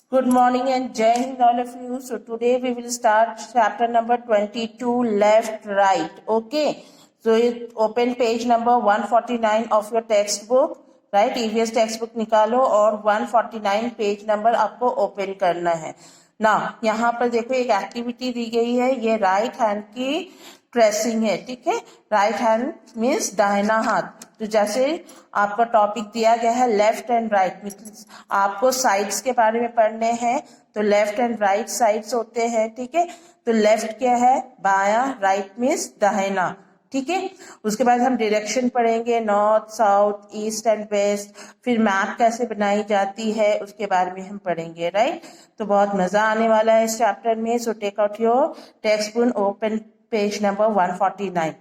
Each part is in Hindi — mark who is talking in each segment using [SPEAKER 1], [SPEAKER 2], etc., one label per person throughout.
[SPEAKER 1] Good morning and Jai Hind all of you. So today we will start chapter number 22, left, right. Okay. So open page number 149 of your textbook. Right. EVS textbook निकालो और 149 पेज नंबर आपको ओपन करना है ना। यहाँ पर देखो एक एक्टिविटी दी गई है, ये राइट हैंड की ट्रेसिंग है। ठीक है, राइट हैंड मीन्स दाहिना हाथ। तो जैसे आपका टॉपिक दिया गया है लेफ्ट एंड राइट, मीन्स आपको साइड्स के बारे में पढ़ने हैं। तो लेफ्ट एंड राइट साइड्स होते हैं। ठीक है, तो लेफ्ट क्या है, बायां, राइट मीन्स दाहिना। ठीक है, उसके बाद हम डायरेक्शन पढ़ेंगे, north, south, east and west. फिर मैप कैसे बनाई जाती है उसके बारे में हम पढ़ेंगे। राइट, तो बहुत मजा आने वाला है इस चैप्टर में। So take out your textbook open, page पेज नंबर 149।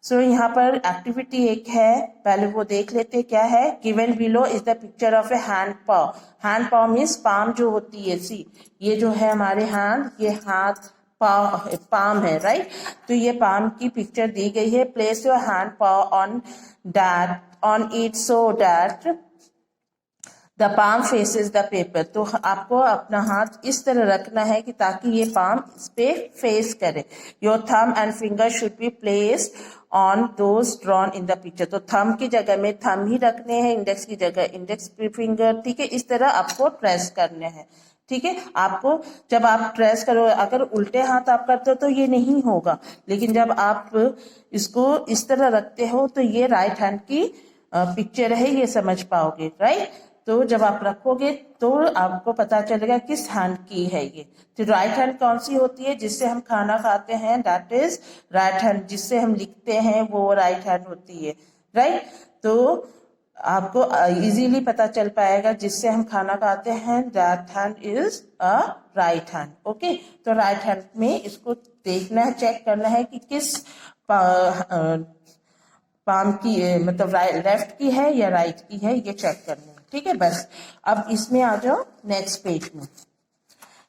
[SPEAKER 1] सो यहाँ पर एक्टिविटी एक है, पहले वो देख लेते क्या है। Given below is the picture of A hand pav. Hand pav means palm जो होती है। सी, ये जो है हमारे हैंड, ये हाथ पाम है। राइट, तो ये पाम की पिक्चर दी गई है। Place your hand pav on that on it so that the palm faces the paper. तो आपको अपना हाथ इस तरह रखना है कि ताकि ये पाम इस पे फेस करे। Your thumb and finger should be placed on those drawn in the picture. तो थंब की जगह में थंब ही रखने हैं, इंडेक्स की जगह इंडेक्स फिंगर। ठीक है, इस तरह आपको ट्रेस करने हैं। ठीक है, आपको जब आप ट्रेस करो, अगर उल्टे हाथ आप करते हो तो ये नहीं होगा, लेकिन जब आप इसको इस तरह रखते हो तो ये राइट हैंड की पिक्चर है, ये समझ पाओगे। राइट, तो जब आप रखोगे तो आपको पता चलेगा किस हैंड की है ये। तो राइट हैंड कौन सी होती है, जिससे हम खाना खाते हैं, दैट इज राइट हैंड। जिससे हम लिखते हैं वो राइट हैंड होती है। राइट, तो आपको इजीली पता चल पाएगा जिससे हम खाना खाते हैं, that hand is a right hand. Okay, तो राइट हैंड में इसको देखना है, चेक करना है कि किस पाम की मतलब लेफ्ट की है या राइट की है, ये चेक करना है। ठीक है, बस अब इसमें आ जाओ नेक्स्ट पेज में।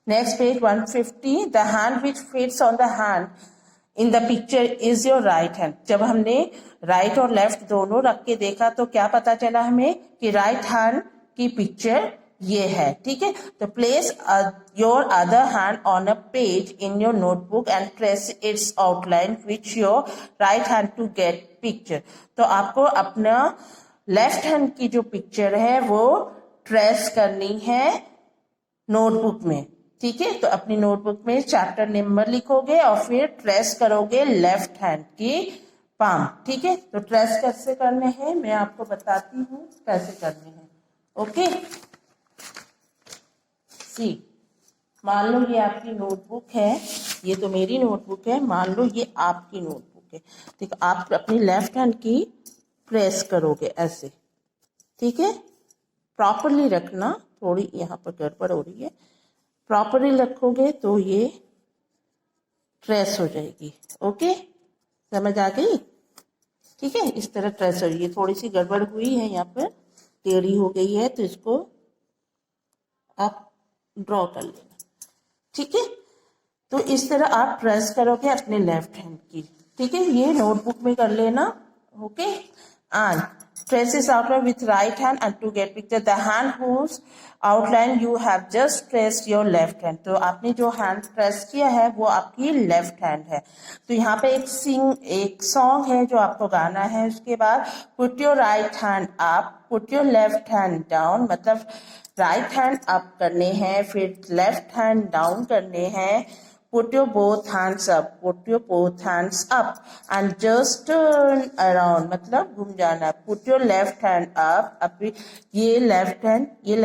[SPEAKER 1] Next page 150। The hand which fits on the hand in the picture is your right hand. जब हमने राइट और लेफ्ट दोनों रख के देखा तो क्या पता चला हमें कि राइट हैंड की पिक्चर ये है। ठीक है, तो place your other hand on a page in your notebook and trace its outline which your right hand to get picture. तो आपको अपना लेफ्ट हैंड की जो पिक्चर है वो ट्रेस करनी है नोटबुक में। ठीक है, तो अपनी नोटबुक में चैप्टर नंबर लिखोगे और फिर ट्रेस करोगे लेफ्ट हैंड की पाम। ठीक है, तो ट्रेस कैसे करने हैं मैं आपको बताती हूँ कैसे करने हैं। ओके, सी, मान लो ये आपकी नोटबुक है, ये तो मेरी नोटबुक है, मान लो ये आपकी नोटबुक है। ठीक है, आप अपनी लेफ्ट हैंड की प्रेस करोगे ऐसे। ठीक है, प्रॉपरली रखना, थोड़ी यहाँ पर गड़बड़ हो रही है। प्रॉपरली रखोगे तो ये ट्रेस हो जाएगी। ओके, समझ आ गई। ठीक है, इस तरह ट्रेस हो रही है। थोड़ी सी गड़बड़ हुई है, यहाँ पर टेढ़ी हो गई है, तो इसको आप ड्रॉ कर लेना। ठीक है, तो इस तरह आप ट्रेस करोगे अपने लेफ्ट हैंड की। ठीक है, ये नोटबुक में कर लेना। Okay, and trace this outline with right hand and to get picture the hand whose outline you have just traced your left hand। तो आपने जो हैंड ट्रेस किया है वो आपकी लेफ्ट हैंड है। तो यहाँ पे एक सॉन्ग है जो आपको गाना है। उसके बाद put your right hand up, put your left hand down, मतलब राइट हैंड अप करने हैं, फिर लेफ्ट हैंड डाउन करने हैं। Put your both hands up, put your both hands up and just turn around, मतलब घूम जाना। Put your left hand up, अब ये लेफ्ट हैंड है, ये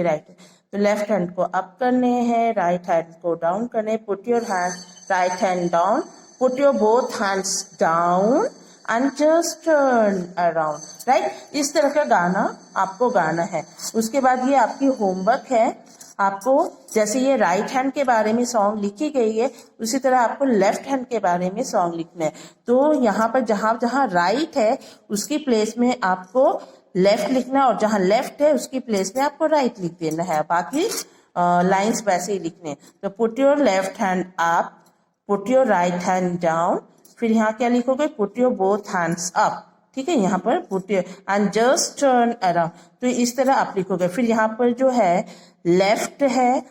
[SPEAKER 1] राइट है, तो लेफ्ट हैंड को अप करने हैं, राइट हैंड को डाउन करने। Put your right hand down, put your both hands down and just turn around। Right, इस तरह का गाना आपको गाना है। उसके बाद ये आपकी होमवर्क है। आपको जैसे ये राइट हैंड के बारे में सॉन्ग लिखी गई है, उसी तरह आपको लेफ्ट हैंड के बारे में सॉन्ग लिखना है। तो यहाँ पर जहां जहां राइट है उसकी प्लेस में आपको लेफ्ट लिखना है, और जहां लेफ्ट है उसकी प्लेस में आपको राइट लिख देना है। बाकी लाइंस वैसे ही लिखने। तो put your left hand up, put your right hand down, फिर यहाँ क्या लिखोगे, put your both hands up. ठीक है, यहाँ पर put and just turn around, तो इस तरह आप लिखोगे। फिर यहाँ पर जो है लेफ्ट है,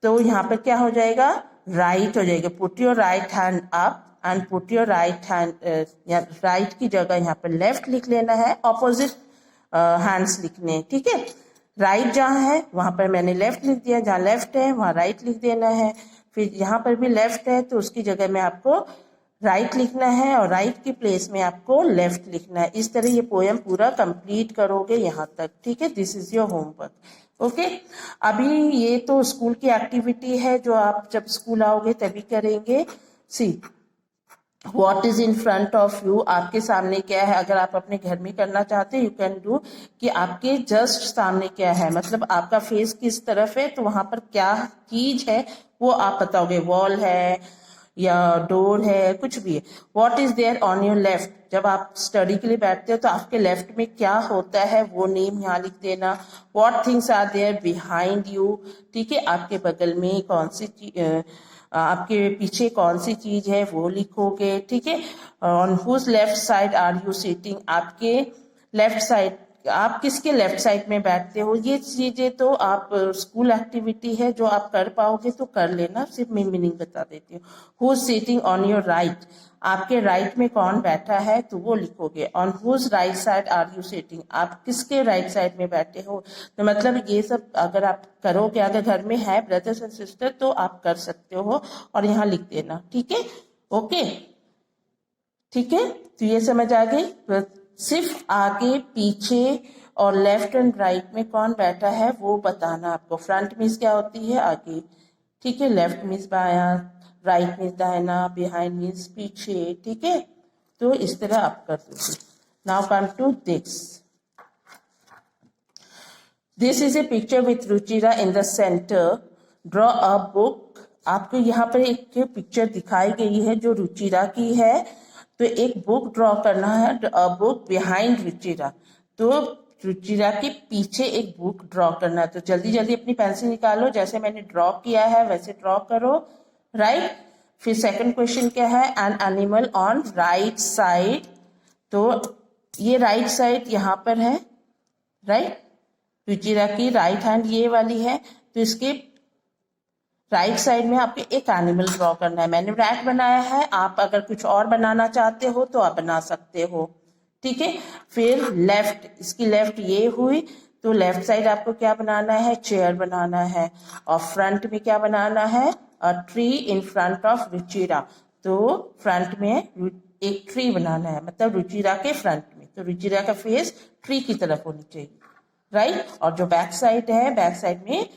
[SPEAKER 1] तो यहाँ पर क्या हो जाएगा, राइट हो जाएगा। Put your right hand up and put your right hand, right की जगह यहाँ पर लेफ्ट लिख लेना है, ऑपोजिट हैंड्स लिखने, ठीक है। राइट जहाँ है वहां पर मैंने लेफ्ट लिख दिया, जहाँ लेफ्ट है वहां राइट लिख देना है। फिर यहाँ पर भी लेफ्ट है तो उसकी जगह में आपको राइट लिखना है और राइट की प्लेस में आपको लेफ्ट लिखना है। इस तरह ये पोएम पूरा कंप्लीट करोगे यहाँ तक, ठीक है। This is your homework, okay. अभी ये तो स्कूल की एक्टिविटी है जो आप जब स्कूल आओगे तभी करेंगे। See what is in front of you, आपके सामने क्या है। अगर आप अपने घर में करना चाहते यू कैन डू कि आपके जस्ट सामने क्या है, मतलब आपका फेस किस तरफ है, तो वहां पर क्या चीज है वो आप बताओगे। वॉल है या डोर है, कुछ भी है। What is there on your left, जब आप स्टडी के लिए बैठते हो तो आपके लेफ्ट में क्या होता है वो नेम यहाँ लिख देना। What things are there behind you, ठीक है, आपके बगल में कौन सी आपके पीछे कौन सी चीज है वो लिखोगे, ठीक है। On whose left side are you sitting, आपके लेफ्ट साइड, आप किसके लेफ्ट साइड में बैठते हो। ये चीजें तो आप स्कूल एक्टिविटी है जो आप कर पाओगे तो कर लेना, सिर्फ मैं मीनिंग बता देती हूँ। Whose sitting on your right, आपके राइट में कौन बैठा है तो वो लिखोगे। On whose right side are you sitting, आप किसके राइट साइड में बैठे हो। तो मतलब ये सब अगर आप करोगे, अगर घर में है ब्रदर्स एंड सिस्टर तो आप कर सकते हो और यहाँ लिख देना, ठीक है, ओके, ठीक है। तो ये समझ आ गई। सिर्फ आगे पीछे और लेफ्ट एंड राइट में कौन बैठा है वो बताना आपको। फ्रंट मीन्स क्या होती है, आगे, ठीक है। लेफ्ट मीन्स बाया, राइट मीन्स दाहिना, बिहाइंड मीन्स पीछे, ठीक है। तो इस तरह आप कर दोगे। Now come to this is a picture with Ruchira in the centre, draw a book. आपको यहाँ पर एक पिक्चर दिखाई गई है जो रुचिरा की है, तो एक बुक ड्रॉ करना है, अ बुक बिहाइंड रुचिरा, तो रुचिरा के पीछे एक बुक ड्रॉ करना है। तो जल्दी जल्दी अपनी पेंसिल निकालो, जैसे मैंने ड्रॉ किया है वैसे ड्रॉ करो, राइट। फिर सेकंड क्वेश्चन क्या है, an animal on right side, तो ये राइट साइड यहाँ पर है, राइट, रुचिरा की राइट हैंड ये वाली है, तो इसके राइट साइड में आपको एक एनिमल ड्रॉ करना है। मैंने रैट बनाया है, आप अगर कुछ और बनाना चाहते हो तो आप बना सकते हो, ठीक है। फिर लेफ्ट, इसकी लेफ्ट ये हुई, तो लेफ्ट साइड आपको क्या बनाना है, चेयर बनाना है। और फ्रंट में क्या बनाना है, a tree in front of Ruchira, तो फ्रंट में एक ट्री बनाना है, मतलब रुचिरा के फ्रंट में, तो रुचिरा का फेस ट्री की तरफ होनी चाहिए, राइट। और जो बैक साइड है, बैक साइड में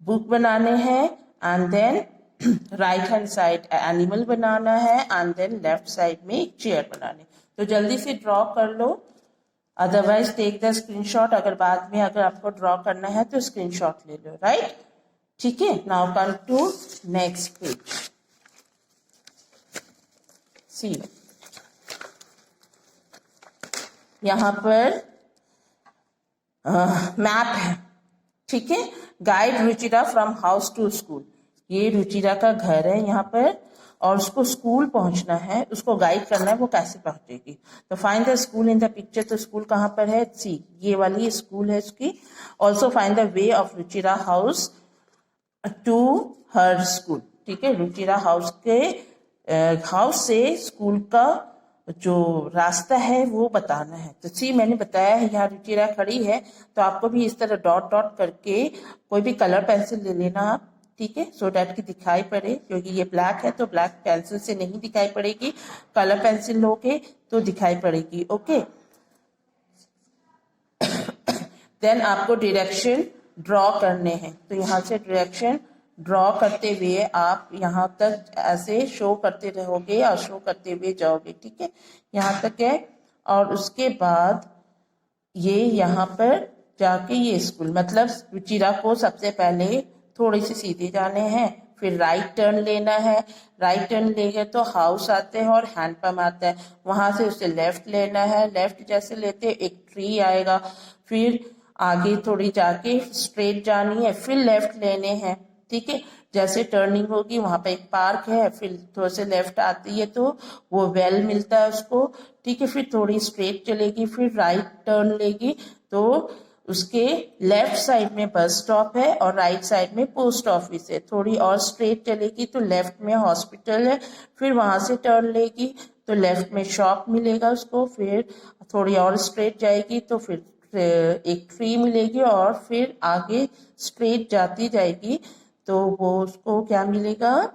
[SPEAKER 1] बुक बनाने हैं, and then right hand side animal बनाना है, एंड देन लेफ्ट साइड में एक चेयर बनाने। तो जल्दी से ड्रॉ कर लो, अदरवाइज टेक द स्क्रीनशॉट, अगर बाद में अगर आपको ड्रॉ करना है तो स्क्रीनशॉट ले लो, राइट, ठीक है। Now come to next page. See यहाँ पर मैप है, ठीक है। Guide Ruchira from house to school, ये रुचिरा का घर है यहाँ पर, और उसको स्कूल पहुंचना है, उसको गाइड करना है वो कैसे पहुंचेगी। तो find the school in the picture, तो स्कूल कहाँ पर है, सी ये वाली स्कूल है उसकी। Also find the way of Ruchira house to her school, ठीक है। रुचिरा हाउस के हाउस से स्कूल का जो रास्ता है वो बताना है। तो सी मैंने बताया है यहाँ रुचिरा खड़ी है, तो आपको भी इस तरह डॉट डॉट करके कोई भी कलर पेंसिल ले लेना आप, ठीक है, सो डैट की दिखाई पड़े, क्योंकि ये ब्लैक है तो ब्लैक पेंसिल से नहीं दिखाई पड़ेगी, कलर पेंसिल लोगे तो दिखाई पड़ेगी, ओके। देन आपको डायरेक्शन ड्रॉ करने हैं, तो यहाँ से डायरेक्शन ड्रॉ करते हुए आप यहाँ तक ऐसे शो करते रहोगे और शो करते हुए जाओगे, ठीक है, यहाँ तक है। और उसके बाद ये यहाँ पर जाके ये स्कूल, मतलब रुचिरा को सबसे पहले थोड़ी सी सीधे जाने हैं, फिर राइट टर्न लेना है, राइट टर्न लेंगे तो हाउस आते हैं और हैंड पंप आता है, वहां से उसे लेफ्ट लेना है, लेफ्ट जैसे लेते एक ट्री आएगा, फिर आगे थोड़ी जाके स्ट्रेट जानी है, फिर लेफ्ट लेने हैं, ठीक है। जैसे टर्निंग होगी वहां पे एक पार्क है, फिर थोड़ा से लेफ्ट आती है तो वो वेल मिलता है उसको, ठीक है। फिर थोड़ी स्ट्रेट चलेगी, फिर राइट टर्न लेगी तो उसके लेफ्ट साइड में बस स्टॉप है और राइट साइड में पोस्ट ऑफिस है। थोड़ी और स्ट्रेट चलेगी तो लेफ्ट में हॉस्पिटल है, फिर वहां से टर्न लेगी तो लेफ्ट में शॉप मिलेगा उसको। फिर थोड़ी और स्ट्रेट जाएगी तो फिर एक ट्री मिलेगी और फिर आगे स्ट्रेट जाती जाएगी तो वो उसको क्या मिलेगा,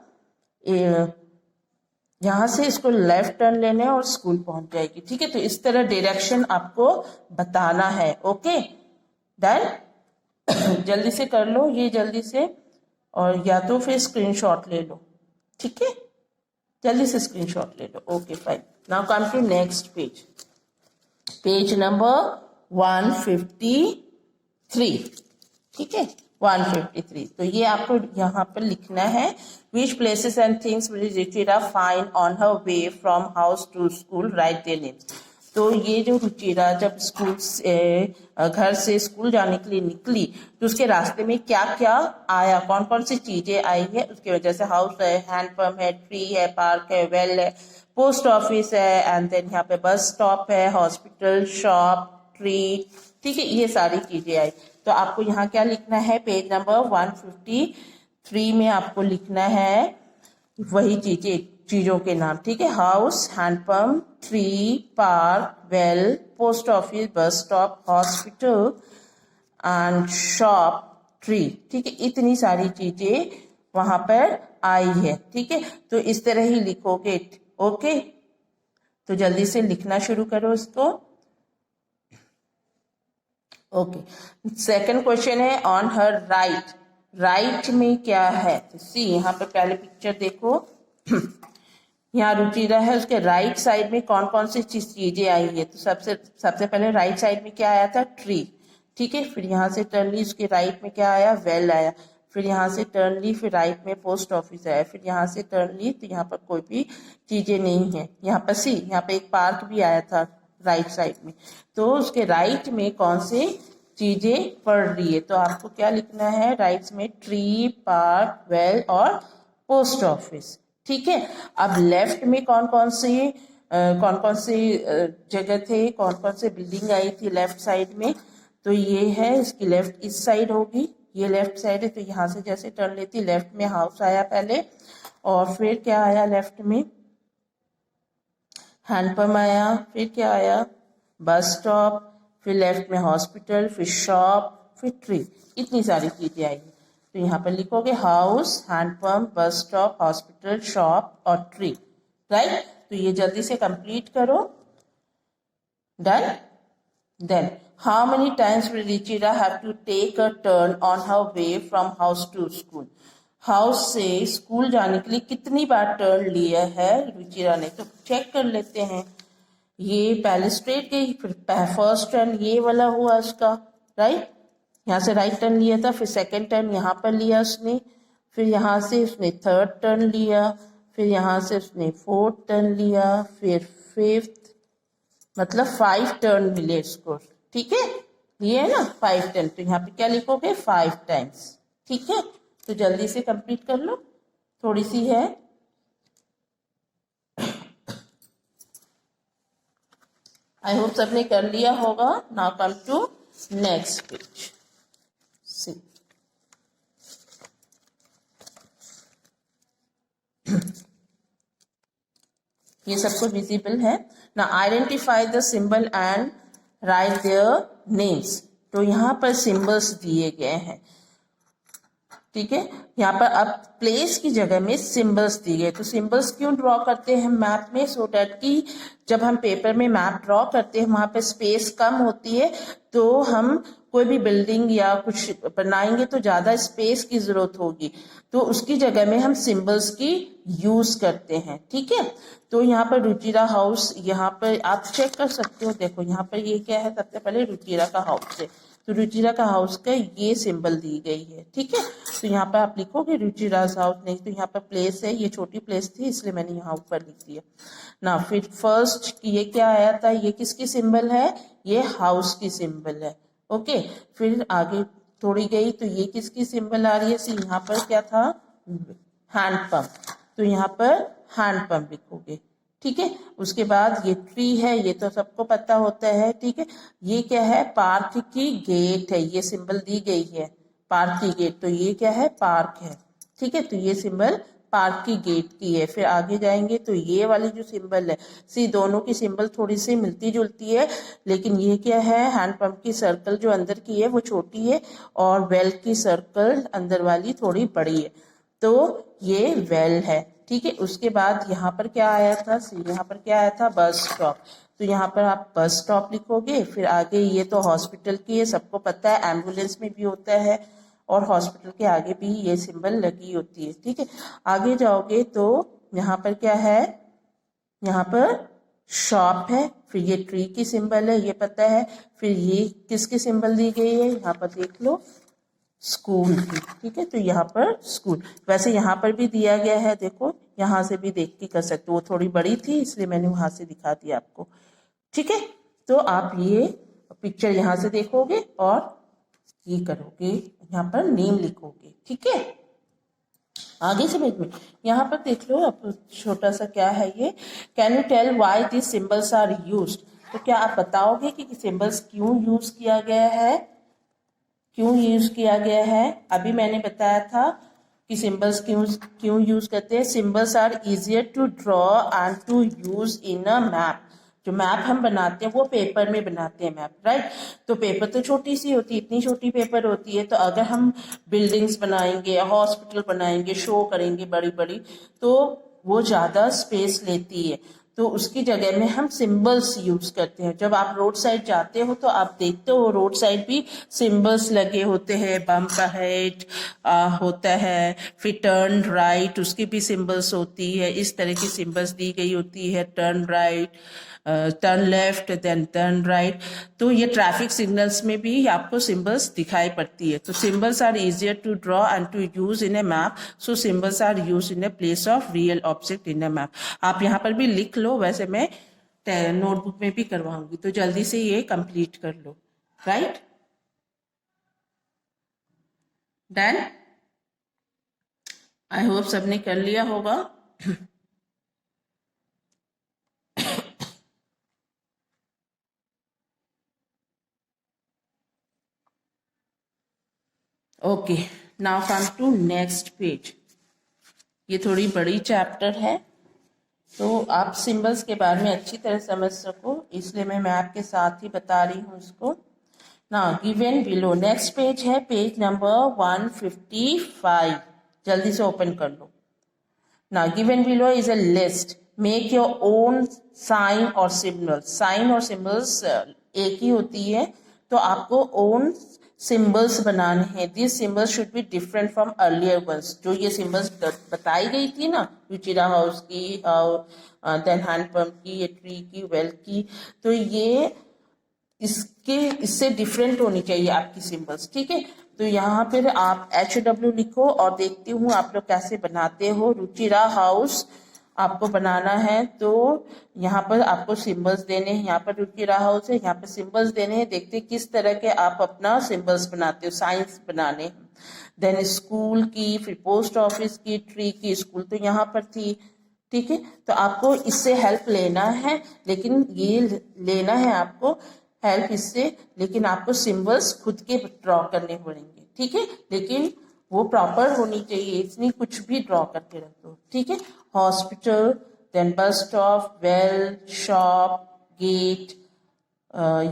[SPEAKER 1] यहाँ से इसको लेफ्ट टर्न लेने और स्कूल पहुंच जाएगी, ठीक है। तो इस तरह डायरेक्शन आपको बताना है, ओके डन। जल्दी से कर लो ये जल्दी से, और या तो फिर स्क्रीनशॉट ले लो, ठीक है, जल्दी से स्क्रीनशॉट ले लो। Okay fine, now come to next page, page number 153, ठीक है 153। तो ये आपको यहाँ पर लिखना है, which places and things will Ruchira find on her way from house to school, right their names. तो ये जो रुचिरा जब स्कूल से घर से स्कूल जाने के लिए निकली तो उसके रास्ते में क्या क्या आया, कौन कौन सी चीजें आई है उसकी वजह से, हाउस है, हैंडपंप है, ट्री है, पार्क है, वेल है, पोस्ट ऑफिस है, एंड देन यहाँ पे बस स्टॉप है, हॉस्पिटल, शॉप, ट्री, ठीक है, ये सारी चीजें आई। तो आपको यहाँ क्या लिखना है, पेज नंबर 153 में आपको लिखना है वही चीजों के नाम, ठीक है, house, handpump, tree, park, well, post office, bus stop, hospital and shop, tree, ठीक है, इतनी सारी चीजें वहां पर आई है, ठीक है। तो इस तरह ही लिखोगे, ओके। तो जल्दी से लिखना शुरू करो इसको, ओके। सेकंड क्वेश्चन है ऑन हर राइट, राइट में क्या है, तो सी यहाँ पे पहले पिक्चर देखो, यहाँ रुचिरा है, उसके राइट साइड में कौन कौन सी चीजें आई है। तो सबसे पहले राइट साइड में क्या आया था, ट्री, ठीक है। फिर यहाँ से टर्न ली, उसके राइट में क्या आया, वेल आया। फिर यहाँ से टर्न ली, फिर राइट में पोस्ट ऑफिस आया। फिर यहाँ से टर्न ली तो यहाँ पर कोई भी चीजें नहीं है। यहाँ पर सी, यहाँ पे एक पार्क भी आया था राइट साइड में। तो उसके राइट में कौन से चीजें पड़ रही है, तो आपको क्या लिखना है, राइट में ट्री, पार्क, वेल और पोस्ट ऑफिस, ठीक है। अब लेफ्ट में कौन कौन से जगह थे, कौन कौन से बिल्डिंग आई थी लेफ्ट साइड में, तो ये है इसकी लेफ्ट इस साइड होगी, ये लेफ्ट साइड है। तो यहाँ से जैसे टर्न लेती, लेफ्ट में हाउस आया पहले, और फिर क्या आया लेफ्ट में, हैंडपंप आया, फिर क्या आया, बस स्टॉप, फिर लेफ्ट में हॉस्पिटल, फिर शॉप, फिर ट्री, इतनी सारी चीजें आई। तो यहाँ पर लिखोगे house, handpump, bus stop, hospital, shop और ट्री, राइट। तो ये जल्दी से कंप्लीट करो, done. Then how many times will Ruchira have to take a turn on her way from house to school, house से स्कूल जाने के लिए कितनी बार टर्न लिया है रुचिरा ने, तो चेक कर लेते हैं। ये पहले स्ट्रेट गई, फिर फर्स्ट टर्न ये वाला हुआ उसका, राइट, यहाँ से राइट टर्न लिया था, फिर सेकंड टर्न यहाँ पर लिया उसने, फिर यहाँ से उसने थर्ड टर्न लिया, फिर यहाँ से उसने फोर्थ टर्न लिया, फिर फिफ्थ, मतलब 5 टर्न मिले इसको, ठीक है, ये है ना 5 टर्न। तो यहाँ पे क्या लिखोगे, 5 टाइम्स, ठीक है। तो जल्दी से कंप्लीट कर लो, थोड़ी सी है। आई होप सबने कर लिया होगा। Now come to next page, see ये सबको विजिबल है ना। Identify the symbol and write their names, तो यहाँ पर सिंबल्स दिए गए हैं, ठीक है। यहाँ पर अब प्लेस की जगह में सिंबल्स दिए गए। तो सिंबल्स क्यों ड्रॉ करते हैं मैप में, सो डैट कि जब हम पेपर में मैप ड्रॉ करते हैं वहां पे स्पेस कम होती है, तो हम कोई भी बिल्डिंग या कुछ बनाएंगे तो ज्यादा स्पेस की जरूरत होगी, तो उसकी जगह में हम सिंबल्स की यूज करते हैं, ठीक है। तो यहाँ पर रुचिरा हाउस, यहाँ पर आप चेक कर सकते हो, देखो यहाँ पर ये क्या है, सबसे पहले रुचिरा का हाउस है, तो रुचिरा का हाउस का ये सिंबल दी गई है, ठीक है। तो यहाँ पर आप लिखोगे रुचिराज हाउस, नहीं तो यहाँ पर प्लेस है, ये छोटी प्लेस थी इसलिए मैंने यहाँ ऊपर लिख दिया ना। फिर फर्स्ट ये क्या आया था, ये किसकी सिंबल है, ये हाउस की सिंबल है, ओके। फिर आगे थोड़ी गई तो ये किसकी सिंबल आ रही है, यहाँ पर क्या था, हैंड पंप, तो यहाँ पर हैंड पंप लिखोगे, ठीक है। उसके बाद ये ट्री है, ये तो सबको पता होता है, ठीक है। ये क्या है, पार्क की गेट है, ये सिंबल दी गई है पार्क की गेट, तो ये क्या है, पार्क है, ठीक है। तो ये सिंबल पार्क की गेट की है। फिर आगे जाएंगे तो ये वाली जो सिंबल है, सी दोनों की सिंबल थोड़ी सी मिलती जुलती है, लेकिन ये क्या है, हैंड पंप की सर्कल जो अंदर की है वो छोटी है और वेल की सर्कल अंदर वाली थोड़ी बड़ी है, तो ये वेल है, ठीक है। उसके बाद यहाँ पर क्या आया था, यहाँ पर क्या आया था, बस स्टॉप, तो यहाँ पर आप बस स्टॉप लिखोगे। फिर आगे ये तो हॉस्पिटल की है, सबको पता है, एम्बुलेंस में भी होता है और हॉस्पिटल के आगे भी ये सिंबल लगी होती है, ठीक है। आगे जाओगे तो यहाँ पर क्या है, यहाँ पर शॉप है, फिर ये ट्री की सिंबल है, ये पता है। फिर ये किसकी सिंबल दी गई है, यहाँ पर देख लो, स्कूल की, ठीक है। तो यहाँ पर स्कूल, वैसे यहाँ पर भी दिया गया है, देखो यहाँ से भी देख के कर सकते हो, वो थोड़ी बड़ी थी इसलिए मैंने वहां से दिखा दिया आपको, ठीक है। तो आप ये पिक्चर यहाँ से देखोगे और ये करोगे, यहाँ पर नेम लिखोगे, ठीक है। आगे समझ में, यहाँ पर देख लो, अब छोटा सा क्या है ये, can you tell why this symbols are used, तो क्या आप बताओगे कि सिंबल्स क्यों यूज किया गया है, क्यों यूज किया गया है। अभी मैंने बताया था कि सिंबल्स क्यों क्यों यूज करते हैं। Symbols are easier to draw and to use in a map, जो मैप हम बनाते हैं वो पेपर में बनाते हैं मैप, राइट। तो पेपर तो छोटी सी होती है, इतनी छोटी पेपर होती है, तो अगर हम बिल्डिंग्स बनाएंगे, हॉस्पिटल बनाएंगे, शो करेंगे बड़ी बड़ी, तो वो ज्यादा स्पेस लेती है, तो उसकी जगह में हम सिंबल्स यूज करते हैं। जब आप रोड साइड जाते हो तो आप देखते हो रोड साइड भी सिंबल्स लगे होते हैं, बम्प अहेड होता है, फिर टर्न राइट उसकी भी सिंबल्स होती है, इस तरह की सिंबल्स दी गई होती है, turn right, turn left, then turn right. तो ये ट्रैफिक सिग्नल्स में भी आपको सिंबल्स दिखाई पड़ती है। तो symbols are easier to draw and to use in a map, so symbols are use in a place of real object in a map. आप यहाँ पर भी लिख लो, वैसे मैं नोटबुक में भी करवाऊंगी, तो जल्दी से ये कंप्लीट कर लो, राइट। डन, आई होप सबने कर लिया होगा। Okay, now come to next page. ये थोड़ी बड़ी चैप्टर है, तो आप सिंबल्स के बारे में अच्छी तरह समझ सको, इसलिए मैं मैप के साथ ही बता रही हूँ इसको। ना गिवन बिलो, नेक्स्ट पेज है पेज नंबर 155, जल्दी से ओपन कर लो। ना given below is a list, make your own sign और सिंबल। साइन और सिंबल्स एक ही होती है, तो आपको ओन सिंबल्स बनाने हैं। This symbols should be different from earlier ones, जो ये सिंबल्स बताई गई थी ना, रुचिरा हाउस की, देन हैंड पंप की, ये ट्री की, वेल की, तो ये इससे डिफरेंट होनी चाहिए आपकी सिंबल्स, ठीक है। तो यहाँ पर आप HW लिखो और देखती हूँ आप लोग कैसे बनाते हो। रुचिरा हाउस आपको बनाना है, तो यहाँ पर आपको सिंबल्स देने हैं, यहाँ पर रुचिरा हाउस है, यहाँ पर सिंबल्स देने हैं, देखते किस तरह के आप अपना सिंबल्स बनाते हो, साइंस बनाने हैं। देन स्कूल की, फिर पोस्ट ऑफिस की, ट्री की, स्कूल तो यहाँ पर थी, ठीक है। तो आपको इससे हेल्प लेना है, लेकिन ये लेना है आपको हेल्प इससे, लेकिन आपको सिंबल्स खुद के ड्रॉ करने पड़ेंगे, ठीक है। लेकिन वो प्रॉपर होनी चाहिए, इसमें कुछ भी ड्रॉ करके रख दो, ठीक है। Hospital, then bus stop, well, shop, gate,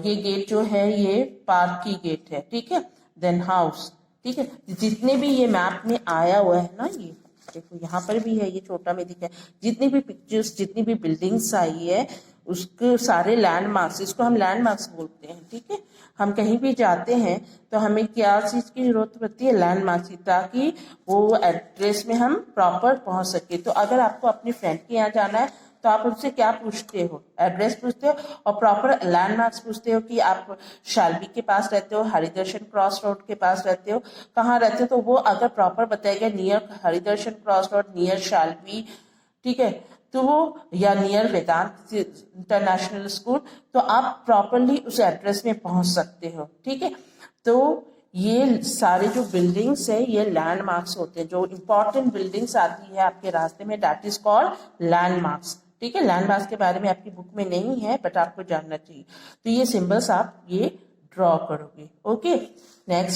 [SPEAKER 1] ये गेट जो है ये पार्क की गेट है, ठीक है। देन हाउस, ठीक है। जितने भी ये मैप में आया हुआ है ना, ये देखो यहाँ पर भी है, ये छोटा में दिखा है, जितनी भी पिक्चर्स, जितनी भी बिल्डिंग्स आई है, उसके सारे लैंडमार्क्स, इसको हम लैंडमार्क्स बोलते हैं, ठीक है। हम कहीं भी जाते हैं तो हमें क्या चीज की जरूरत पड़ती है, लैंडमार्क्स की, ताकि वो एड्रेस में हम प्रॉपर पहुंच सके। तो अगर आपको अपने फ्रेंड के यहाँ जाना है तो आप उनसे क्या पूछते हो, एड्रेस पूछते हो और प्रॉपर लैंडमार्क्स पूछते हो कि आप शालबी के पास रहते हो, हरिदर्शन क्रॉस रोड के पास रहते हो, कहाँ रहते हो, तो वो अगर प्रॉपर बताएगा near Haridarshan cross road, near Shalby, ठीक है, तो वो या नियर वेदांत इंटरनेशनल स्कूल, तो आप प्रॉपरली उस एड्रेस में पहुंच सकते हो, ठीक है। तो ये सारे जो बिल्डिंग्स है ये लैंडमार्क्स होते हैं, जो इंपॉर्टेंट बिल्डिंग्स आती है आपके रास्ते में, दैट इज कॉल्ड लैंडमार्क्स। ठीक है, लैंडमार्क्स के बारे में आपकी बुक में नहीं है बट आपको जानना चाहिए। तो ये सिंबल्स आप ये ड्रॉ करोगे। Okay, next